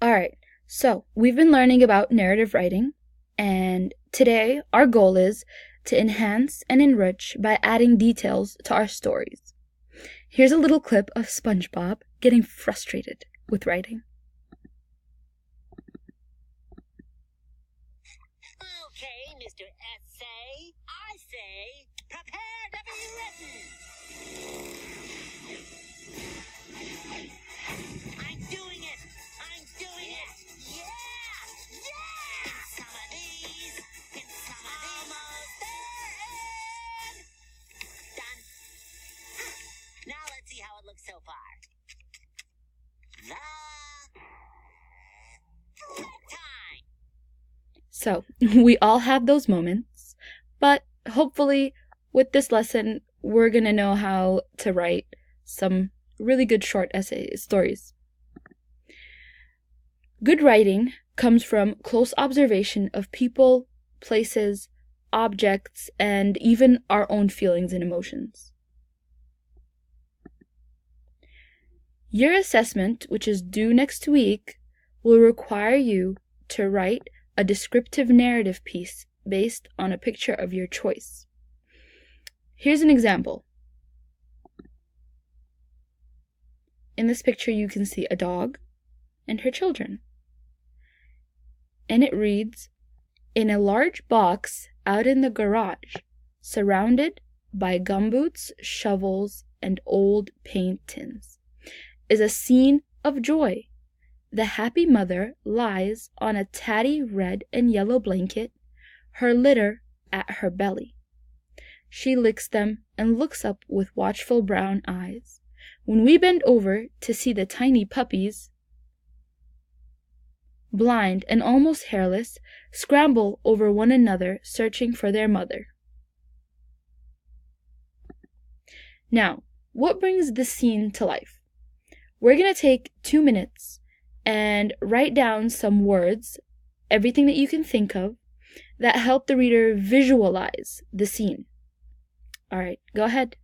All right, so we've been learning about narrative writing, and today our goal is to enhance and enrich by adding details to our stories. Here's a little clip of SpongeBob getting frustrated with writing. Okay, Mr. Essay, I say, prepare to be written. I'm doing it. Yeah. Some of these, and some of these. Almost there, and done. Now let's see how it looks so far. The time. So, we all have those moments, but hopefully, with this lesson, we're going to know how to write some really good short essay stories. Good writing comes from close observation of people, places, objects, and even our own feelings and emotions. Your assessment, which is due next week, will require you to write a descriptive narrative piece based on a picture of your choice. Here's an example. In this picture, you can see a dog and her children. And it reads, "In a large box out in the garage, surrounded by gumboots, shovels, and old paint tins, is a scene of joy. The happy mother lies on a tatty red and yellow blanket, her litter at her belly. She licks them and looks up with watchful brown eyes. When we bend over to see the tiny puppies, blind and almost hairless, scramble over one another searching for their mother." Now, what brings this scene to life? We're going to take 2 minutes and write down some words, everything that you can think of, that help the reader visualize the scene. All right, go ahead.